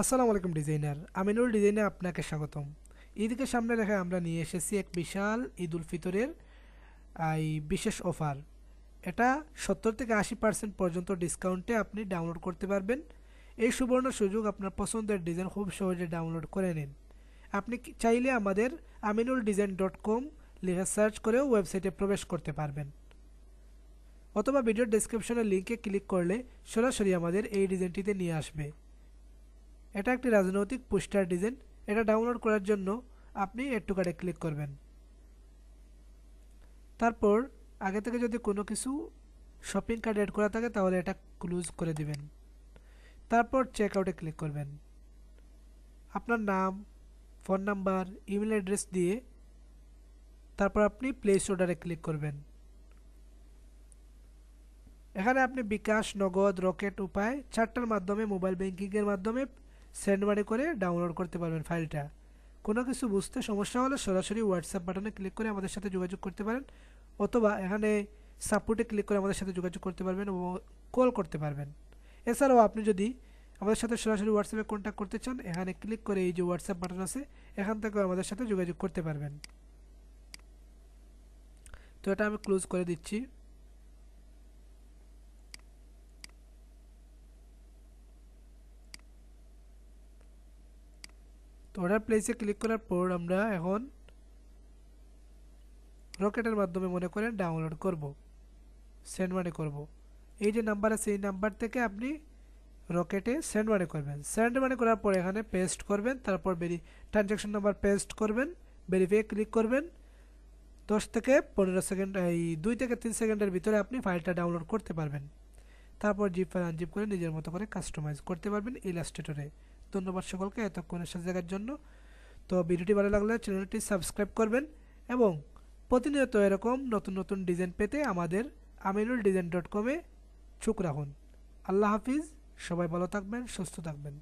আসসালামু আলাইকুম ডিজাইনার, আমিনুল ডিজাইনে আপনাকে স্বাগতম। ঈদকে সামনে রেখে আমরা নিয়ে এসেছি এক বিশাল ঈদ উল ফিতরের এই বিশেষ অফার। এটা 70 থেকে 80% পর্যন্ত ডিসকাউন্টে আপনি ডাউনলোড করতে পারবেন। এই সুবর্ণ সুযোগ আপনার পছন্দের ডিজাইন খুব সহজে ডাউনলোড করে নিন। আপনি চাইলে আমাদের aminuldesign.com লিখে সার্চ করেও ওয়েবসাইটে প্রবেশ করতে পারবেন, অথবা ভিডিওর ডেসক্রিপশনের লিঙ্কে ক্লিক করলে সরাসরি আমাদের এই ডিজাইনটিতে নিয়ে আসবে। এটা একটি রাজনৈতিক পোস্টার ডিজাইন। এটা ডাউনলোড করার জন্য আপনি এড টু কার্টে ক্লিক করবেন। তারপর আগে থেকে যদি কোনো কিছু শপিং কার্ট এড করা থাকে তাহলে এটা ক্লোজ করে দিবেন। তারপর চেক আউটে ক্লিক করবেন। আপনার নাম, ফোন নাম্বার, ইমেল অ্যাড্রেস দিয়ে তারপর আপনি প্লেস অর্ডারে ক্লিক করবেন। এখানে আপনি বিকাশ, নগদ, রকেট উপায় 4টার মাধ্যমে মোবাইল ব্যাংকিংয়ের মাধ্যমে সেন্ড মানি করে ডাউনলোড করতে পারবেন ফাইলটা। কোনো কিছু বুঝতে সমস্যা হলে সরাসরি হোয়াটসঅ্যাপ বাটনে ক্লিক করে আমাদের সাথে যোগাযোগ করতে পারেন, অথবা এখানে সাপোর্টে ক্লিক করে আমাদের সাথে যোগাযোগ করতে পারবেন ও কল করতে পারবেন। এছাড়াও আপনি যদি আমাদের সাথে সরাসরি হোয়াটসঅ্যাপে কন্ট্যাক্ট করতে চান, এখানে ক্লিক করে এই যে হোয়াটসঅ্যাপ বাটন আছে এখান থেকেও আমাদের সাথে যোগাযোগ করতে পারবেন। তো এটা আমি ক্লোজ করে দিচ্ছি। তো অর্ডার প্লেসে ক্লিক করার পর আমরা এখন রকেটের মাধ্যমে মনে করেন ডাউনলোড করব, সেন্ড মানি করব। এই যে নাম্বার আছে এই নাম্বার থেকে আপনি রকেটে সেন্ড মানি করবেন। সেন্ড মানি করার পর এখানে পেস্ট করবেন, তারপর ট্রানজ্যাকশন নাম্বার পেস্ট করবেন, ভেরিফাই ক্লিক করবেন। 10 থেকে 15 সেকেন্ড, এই 2 থেকে 3 সেকেন্ডের ভিতরে আপনি ফাইলটা ডাউনলোড করতে পারবেন। তারপর জিপ ফাইল আনজিপ করে নিজের মতো করে কাস্টমাইজ করতে পারবেন ইলাস্ট্রেটরে। ধন্যবাদ সকলকে এতক্ষণের সাথে দেখার জন্য। তো ভিডিওটি ভালো লাগলে চ্যানেলটি সাবস্ক্রাইব করবেন এবং প্রতিনিয়ত এরকম নতুন নতুন ডিজাইন পেতে আমাদের aminuldesign.com চোখ রাখুন। আল্লাহ হাফিজ, সবাই ভালো থাকবেন, সুস্থ থাকবেন।